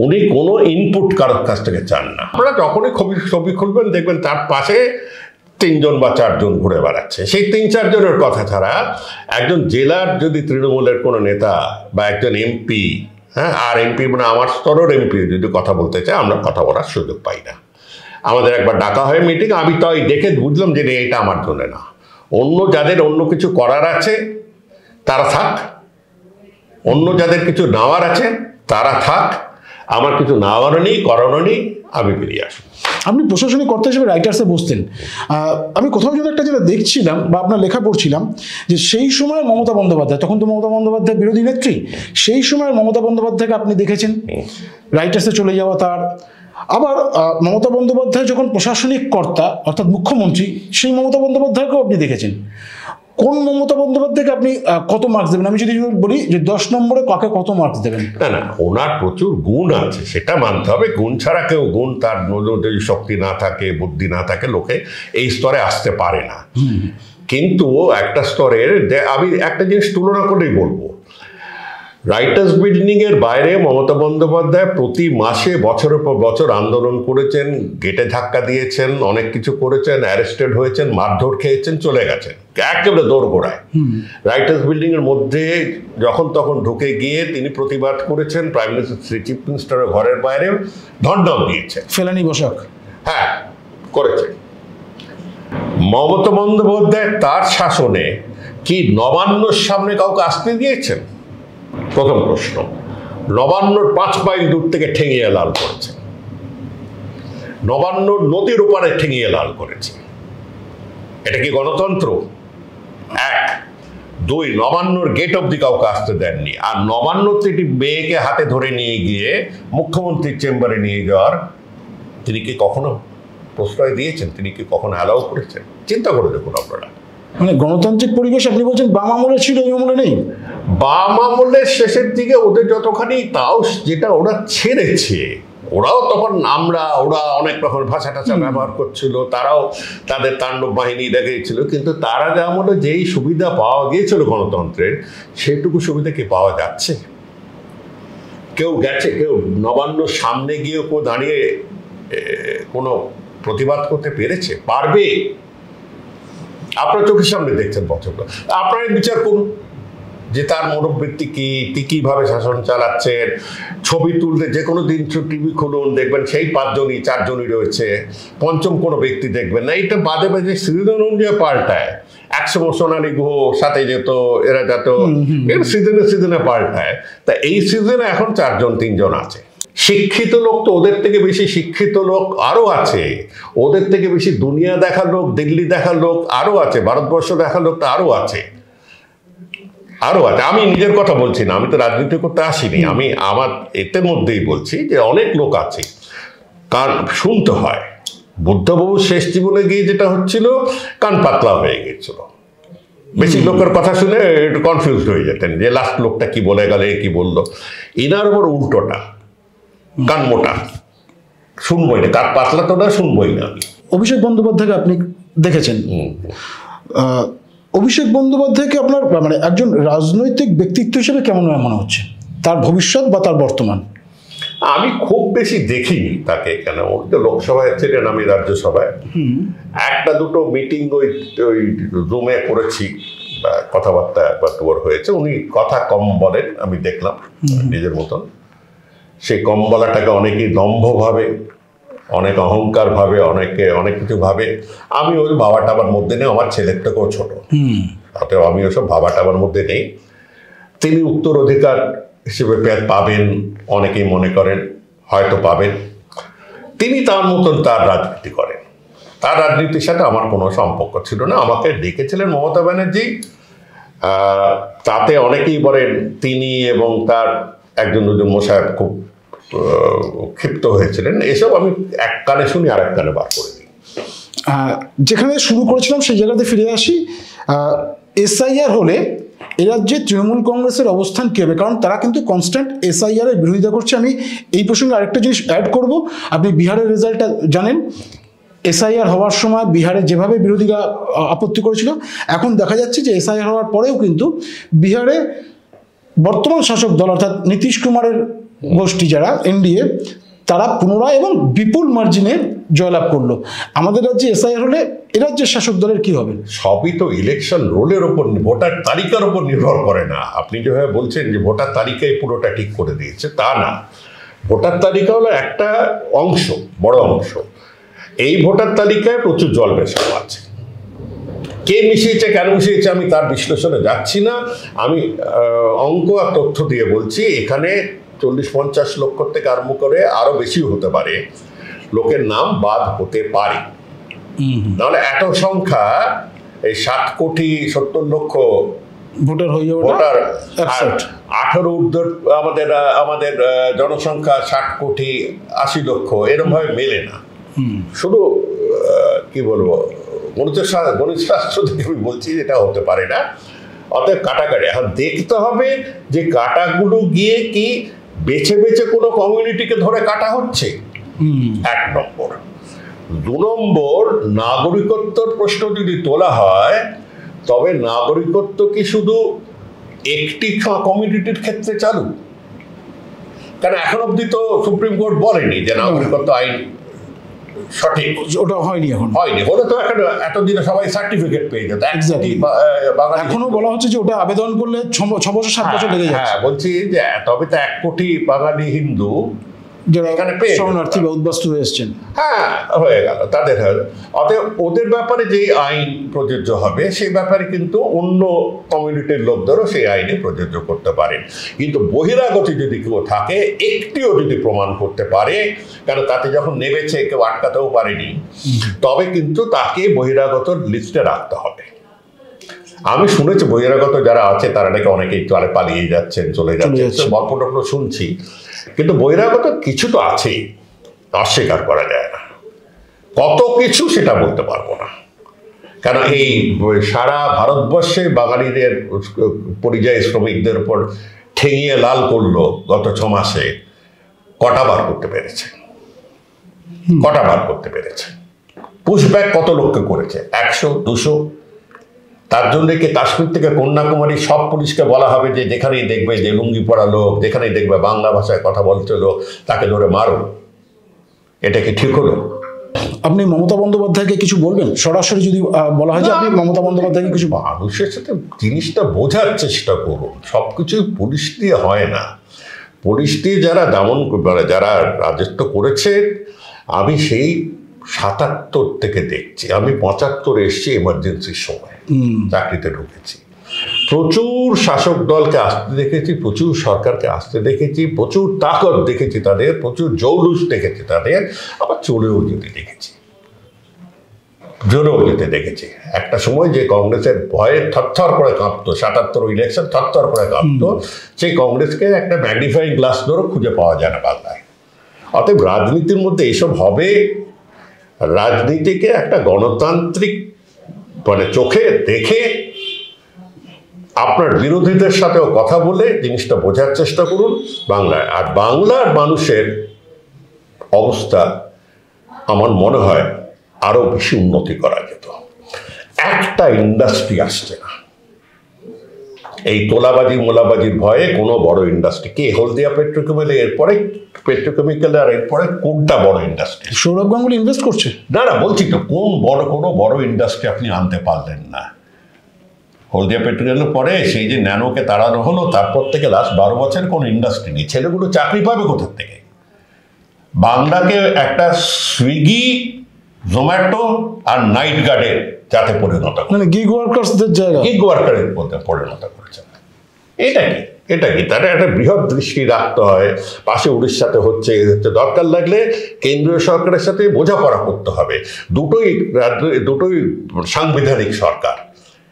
উনি কোনো ইনপুট কারোর কাছ থেকে চান না। আপনারা যখনই ছবি খুলবেন দেখবেন তার পাশে 3 বা 4 জন ঘুরে বেড়াচ্ছে। সেই 3-4 জনের কথা ছাড়া একজন জেলার যদি তৃণমূলের কোনো নেতা বা একজন এমপি, হ্যাঁ, আর এমপি মানে আমার স্তরের এমপি যদি কথা বলতে চায়, আমরা কথা বলার সুযোগ পাই না। আমাদের একবার ডাকা হয় মিটিং, আমি তাই দেখে বুঝলাম যে এটা আমার জন্য না। অন্য যাদের অন্য কিছু করার আছে তারা থাক, অন্য যাদের কিছু নেওয়ার আছে তারা থাক, আমার কিছু নেওয়ারও নেই, করানো নেই, আমি বেরিয়ে আসবো। আপনি প্রশাসনিক কর্তা হিসেবে রাইটার্সে বসতেন। আমি কোথাও যেন একটা যেটা দেখছিলাম বা আপনার লেখা পড়ছিলাম যে সেই সময় মমতা বন্দ্যোপাধ্যায়, তখন তো মমতা বন্দ্যোপাধ্যায় বিরোধী নেত্রী, সেই সময় মমতা বন্দ্যোপাধ্যায়কে আপনি দেখেছেন রাইটার্সে চলে যাওয়া তার। আবার মমতা বন্দ্যোপাধ্যায় যখন প্রশাসনিক কর্তা অর্থাৎ মুখ্যমন্ত্রী, সেই মমতা বন্দ্যোপাধ্যায়কেও আপনি দেখেছেন। কোন মমতা বন্দ্যোপাধ্যায়কে আপনি কত মার্কস দেবেন? আমি যদি বলি যে 10 নম্বরে কাকে কত মার্কস দেবেন? না, ওনার প্রচুর গুণ আছে, সেটা মানতে হবে। গুণ ছাড়া কেউ, গুণ তার যদি শক্তি না থাকে, বুদ্ধি না থাকে, লোকে এই স্তরে আসতে পারে না। কিন্তু একটা স্তরের, আমি একটা জিনিস তুলনা করেই বলবো, রাইটার্স বিল্ডিং এর বাইরে মমতা বন্দ্যোপাধ্যায় প্রতি মাসে বছরের পর বছর আন্দোলন করেছেন, গেটে ধাক্কা দিয়েছেন, অনেক কিছু করেছেন, অ্যারেস্টেড হয়েছেন, মারধর খেয়েছেন, চলে গেছেন একেবারে দোরগোড়ায়। রাইটার্স বিল্ডিং এর মধ্যে যখন তখন ঢুকে গিয়ে তিনি প্রতিবাদ করেছেন, প্রাইম মিনিস্টার, চিফ মিনিস্টারের ঘরের বাইরে ধর্নাও দিয়েছেন, ফেলানি বসাক, হ্যাঁ করেছেন। মমতা বন্দ্যোপাধ্যায় তার শাসনে কি নবান্নর সামনে কাউকে আসতে দিয়েছেন? প্রথম প্রশ্ন। নবান্নর 5 মাইল দূর থেকে ঠেঙিয়ে লাল করেছে, নবান্নর নদীর ওপারে ঠেঙিয়ে লাল করেছে। এটা কি গণতন্ত্র? 1। 2, নবান্নর গেট অব্দি কাউকে আসতে দেননি। আর নবান্নতে একটি মেয়েকে হাতে ধরে নিয়ে গিয়ে মুখ্যমন্ত্রীর চেম্বারে নিয়ে যাওয়ার তিনি কি কখনো প্রশ্রয় দিয়েছেন? তিনি কি কখনো অ্যালাউ করেছেন? চিন্তা করে দেখুন আপনারা। মানে গণতান্ত্রিক পরিবেশ আপনি বলছেন বাম আমলে ছিল, এই আমলে নেই? বাম আমলের শেষের দিকে ওদের যতখানি, তাও যেটা ওরা ছেড়েছে, ওরাও তখন ওরা অনেক রকম ভাষা টাষা ব্যবহার করছিল, তারাও তাদের তাণ্ডব বাহিনী দেখিয়েছিল, কিন্তু তারা যে আমলে যেই সুবিধা পাওয়া গিয়েছিল গণতন্ত্রের, সেটুকু সুবিধা কি পাওয়া যাচ্ছে? কেউ গেছে, কেউ নবান্নর সামনে গিয়ে কেউ দাঁড়িয়ে কোনো প্রতিবাদ করতে পেরেছে? পারবে? আপনার চোখের সামনে দেখছেন বছর, আপনারাই বিচার করুন যে তার মনোবৃত্তি কি, কিভাবে শাসন চালাচ্ছেন। ছবি তুলতে যে কোনো দিন টিভি খুলুন, দেখবেন সেই 4জনই রয়েছে, পঞ্চম কোনো ব্যক্তি দেখবেন না। এটা বাজে বাজে সিজন অনুযায়ী পাল্টায়। 100 সোনালী গুহ সাথে যেত, এরা যেত, এর সিজনে পাল্টায়। তা এই সিজনে এখন 4-3জন আছে। শিক্ষিত লোক তো ওদের থেকে বেশি শিক্ষিত লোক আরো আছে, ওদের থেকে বেশি দুনিয়া দেখার লোক, দিল্লি দেখার লোক আরো আছে, ভারতবর্ষ দেখার লোক তো আরো আছে। আমি নিজের কথা বলছি না, আমি তো রাজনীতি করতে আসিনি, আমি আমার এতে মধ্যেই বলছি যে অনেক লোক আছে, কারণ শুনতে হয়। বুদ্ধবাবু শেষ জীবনে গিয়ে যেটা হচ্ছিল, কান পাতলা হয়ে গেছিল, বেশি লোকের কথা শুনে একটু কনফিউজড হয়ে যেতেন যে লাস্ট লোকটা কি বলে গেলে কি বললো। ইনার ওপর উল্টোটা, কান মোটা, শুনবই না, কার পাতলা তো না, শুনবই না। অভিষেক বন্দ্যোপাধ্যায়কে আপনি দেখেছেন, অভিষেক বন্দ্যোপাধ্যায়কে আপনার মানে একজন রাজনৈতিক ব্যক্তিত্ব হিসেবে কেমন মনে হচ্ছে, তার ভবিষ্যৎ বা তার বর্তমান? আমি খুব বেশি দেখিনি তাকে, কেন ওই তো লোকসভায় ছিলেন, আমি রাজ্যসভায় একটা দুটো মিটিং ওই রুমে করেছি, কথাবার্তা একবার দুবার হয়েছে। উনি কথা কম বলেন, আমি দেখলাম নিজের মতন। সেই কম বলাটাকে অনেকেই দম্ভ ভাবে, অনেক অহংকার ভাবে, অনেকে অনেক কিছু ভাবে। আমি ওই ভাবাটাবার মধ্যে নেই, আমার ছেলের থেকেও ছোট, অতএব আমি ওসব ভাবাটাবার মধ্যে নেই। তিনি উত্তরাধিকার হিসেবে পাবেন, অনেকেই মনে করেন হয়তো পাবেন। তিনি তার মতন তার রাজনীতি করেন, তার রাজনীতির সাথে আমার কোনো সম্পর্ক ছিল না। আমাকে ডেকেছিলেন মমতা ব্যানার্জি, তাতে অনেকেই বলেন তিনি এবং তার একজন দুজন মোসাহেব খুব ক্ষিপ্ত হয়েছিলেন। এসব আমি এক কানে শুনি আর এক কানে বার করে দিই। যেখানে শুরু করেছিলাম সেই জায়গাতে ফিরে আসি। এসআইআর হলে এ রাজ্যে তৃণমূল কংগ্রেসের অবস্থান কী হবে? কারণ তারা কিন্তু কনস্ট্যান্ট এসআইআরের বিরোধিতা করছে। আমি এই প্রসঙ্গে আরেকটা জিনিস অ্যাড করব। আপনি বিহারের রেজাল্টটা জানেন, এসআইআর হওয়ার সময় বিহারে যেভাবে বিরোধীরা আপত্তি করেছিল, এখন দেখা যাচ্ছে যে এসআইআর হওয়ার পরেও কিন্তু বিহারে বর্তমান শাসক দল অর্থাৎ নীতিশ কুমারের গোষ্ঠী যারা এনডিএ, তারা পুনরায় এবং বিপুল মার্জিনে জয়লাভ করলো। আমাদের রাজ্যে এসআইআর হলে এ রাজ্যের শাসক দলের কি হবে? সবই তো ইলেকশন রোলের ওপর, ভোটার তালিকার ওপর নির্ভর করে না। আপনি যেভাবে বলছেন যে ভোটার তালিকায় পুরোটা ঠিক করে দিয়েছে, তা না। ভোটার তালিকা হলো একটা অংশ, বড় অংশ। এই ভোটার তালিকায় প্রচুর জল মেশানো আছে। কে মিশিয়েছে, কেন মিশিয়েছে, আমি তার বিশ্লেষণে যাচ্ছি না। আমি অঙ্ক আর তথ্য দিয়ে বলছি, এখানে 40-50 লক্ষ থেকে আরম্ভ করে আরো বেশিও হতে পারে লোকের নাম বাদ হতে পারে। নাহলে এত সংখ্যা, এই 7 কোটি 70 লক্ষ ভোটার, 18 ঊর্ধ্ব আমাদের জনসংখ্যা 60 কোটি 80 লক্ষ, এরকম ভাবে মেলে না। শুধু কি বলবো, গণিত শাস্ত্র থেকে আমি বলছি যেটা হতে পারে না। অতএব কাটাকাটি এখন দেখতে হবে যে কাটাগুলো গিয়ে কি বেছে বেছে কোনো কমিউনিটিকে ধরে কাটা হচ্ছে, 1 নম্বর। 2 নম্বর, নাগরিকত্বর প্রশ্ন যদি তোলা হয়, তবে নাগরিকত্ব কি শুধু একটি কমিউনিটির ক্ষেত্রে চালু? কারণ এখন অব্দি তো সুপ্রিম কোর্ট বলেনি যে নাগরিকত্ব আইন সঠিক, ওটা হয়নি, হয়নি। হলে তো এতদিনে সবাই সার্টিফিকেট পেয়ে যেত। এখনো বলা হচ্ছে যে ওটা আবেদন করলে 6 বছর 7 বছর লেগে যাচ্ছে। হ্যাঁ, বলছি যে তবে তো 1 কোটি বাঙালি হিন্দু যারা এখানে শরণার্থী বা উদ্বাস্তু হয়ে এসেছেন, হ্যাঁ, হয়ে গেল তাদের। অতএব ওদের ব্যাপারে যে আইন প্রযোজ্য হবে সেই ব্যাপারে কিন্তু অন্য কমিউনিটির লোকদেরও সেই আইনে প্রযোজ্য করতে পারেন। কিন্তু বহিরাগত যদি কেউ থাকে, একটিও যদি প্রমাণ করতে পারে, কারণ তাতে যখন নেমেছে কেউ আটকাতেও পারেনি, তবে কিন্তু তাকে বহিরাগত লিস্টে রাখতে হবে। আমি শুনেছি বহিরাগত যারা আছে তারা নাকি অনেকেই পালিয়ে যাচ্ছেন, চলে যাচ্ছেন, গল্প টল্প শুনছি। কিন্তু বহিরাগত কিছু তো আছেই, অস্বীকার করা যায় না। কত কিছু সেটা বলতে পারবো না, কারণ এই সারা ভারতবর্ষে বাঙালিদের পরিযায়ী শ্রমিকদের উপর ঠেঙিয়ে লাল করলো গত 6 মাসে, কটা বার করতে পেরেছে? পুশব্যাক কত লোককে করেছে? 100, 200। তার জন্য কি কাশ্মীর থেকে কন্যাকুমারী সব পুলিশকে বলা হবে যে যেখানেই দেখবে যে লুঙ্গি পরা লোক, যেখানেই দেখবে বাংলা ভাষায় কথা বলছে লোক, তাকে ধরে মারো? এটা কি ঠিক হলো? আপনি মমতা বন্দ্যোপাধ্যায়কে কিছু বলবেন? সরাসরি যদি বলা হয় যে আপনি মমতা বন্দ্যোপাধ্যায়কে কিছু, মানুষের সাথে জিনিসটা বোঝার চেষ্টা করুন। সবকিছু পুলিশ দিয়ে হয় না। পুলিশ দিয়ে যারা যারা রাজত্ব করেছে, আমি সেই 77 থেকে দেখছি। আমি 75 এসেছি এমার্জেন্সির সময়, চাকরিতে ঢুকেছি। প্রচুর শাসক দলকে আসতে দেখেছি, প্রচুর সরকারকে আসতে দেখেছি, প্রচুর তাকত দেখেছি তাদের, প্রচুর জৌলুস দেখেছি তাদের, আবার চলেও যেতে দেখেছি, দেখেছি। একটা সময় যে কংগ্রেসের ভয়ে থরথর করে কাঁপতো, 77 ইলেকশন থরথর করে কাঁপতো, সেই কংগ্রেসকে একটা ম্যাগনিফাইং গ্লাস ধরো খুঁজে পাওয়া যায় না বাংলায়। অতএব রাজনীতির মধ্যে এসব হবে। রাজনীতিকে একটা গণতান্ত্রিক চোখে দেখে আপনার বিরোধীদের সাথেও কথা বলে জিনিসটা বোঝার চেষ্টা করুন বাংলায়। আর বাংলার মানুষের অবস্থা আমার মনে হয় আরো বেশি উন্নতি করা যেত। একটা ইন্ডাস্ট্রি আসছে না, এই তোলাবাজি মোলাবাজির ভয়ে কোনো বড় ইন্ডাস্ট্রি কি হলদিয়া পেট্রোকেমিক্যাল, এরপরে পেট্রোকেমিক্যাল, আর এরপরে কোনটা বড় ইন্ডাস্ট্রি? সৌরভ গাঙ্গুলি ইনভেস্ট করছে না, বলছি তো কোনো বড় ইন্ডাস্ট্রি আপনি আনতে পারলেন না। হলদিয়া পেট্রোকেমিক্যালের পরে সেই যে ন্যানোকে তাড়ানো হলো, তারপর থেকে লাস্ট 12 বছর কোনো ইন্ডাস্ট্রি নেই। ছেলেগুলো চাকরি পাবে কোথা থেকে? বাংলাকে একটা সুইগি, জোম্যাটো আর নাইট গার্ডের যাতে পরিণত, মানে গিগ ওয়ার্কার্সদের জায়গা, গিগ ওয়ার্কারের মধ্যে পরিণত করেছে। এটা কি তারা একটা বৃহৎ দৃষ্টি রাখতে হয়। পাশে উড়িষ্যাতে হচ্ছে, দরকার লাগলে কেন্দ্রীয় সরকারের সাথে বোঝাপড়া করতে হবে। দুটোই সাংবিধানিক সরকার।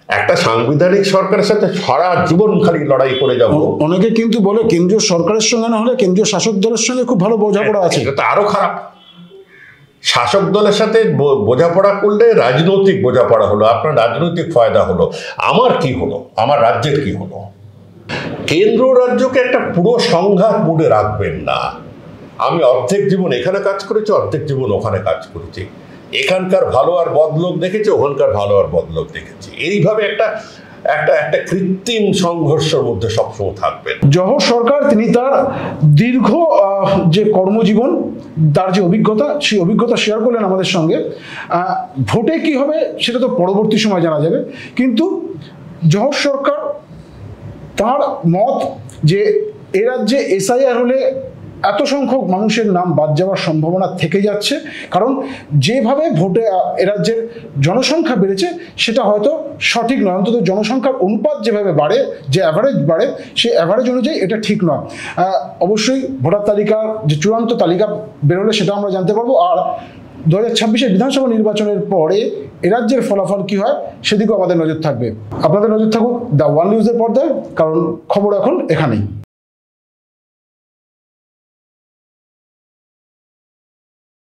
একটা সাংবিধানিক সরকারের সাথে সারা জীবন খালি লড়াই করে যাব। অনেকে কিন্তু বলে কেন্দ্রীয় সরকারের সঙ্গে না হলে কেন্দ্রীয় শাসক দলের সঙ্গে খুব ভালো বোঝাপড়া আছে। এটা আরো খারাপ। শাসক দলের সাথে বোঝাপড়া করলে রাজনৈতিক বোঝাপড়া হলো, আপনার রাজনৈতিক ফায়দা হলো। আমার কি হলো? আমার রাজ্যের কি হলো? কেন্দ্র রাজ্যকে একটা পুরো সংঘাত মুডে রাখবেন না। আমি অর্ধেক জীবন এখানে কাজ করেছি, অর্ধেক জীবন ওখানে কাজ করেছি। এখানকার ভালো আর বদলোক দেখেছি, ওখানকার ভালো আর বদলোক দেখেছি। এইভাবে একটা কৃত্রিম সংঘর্ষের মধ্যে সবসময় থাকবেন। জহর সরকার তিনি তার দীর্ঘ যে কর্মজীবন, তার যে অভিজ্ঞতা, সেই অভিজ্ঞতা শেয়ার করলেন আমাদের সঙ্গে। ভোটে কি হবে সেটা তো পরবর্তী সময় জানা যাবে, কিন্তু জহর সরকার তার মত যে এ রাজ্যে এসআইআর হলে এত সংখ্যক মানুষের নাম বাদ যাওয়ার সম্ভাবনা থেকে যাচ্ছে, কারণ যেভাবে ভোটে এ রাজ্যের জনসংখ্যা বেড়েছে সেটা হয়তো সঠিক নয়। অন্তত জনসংখ্যার অনুপাত যেভাবে বাড়ে, যে অ্যাভারেজ বাড়ে, সেই অ্যাভারেজ অনুযায়ী এটা ঠিক নয়। অবশ্যই ভোটার তালিকার যে চূড়ান্ত তালিকা বেরোলে সেটা আমরা জানতে পারবো। আর 2026 বিধানসভা নির্বাচনের পরে এ রাজ্যের ফলাফল কি হয় সেদিকেও আমাদের নজর থাকবে। আপনাদের নজর থাকুক দ্য ওয়ান নিউজের পর্দায়, কারণ খবর এখন এখানেই।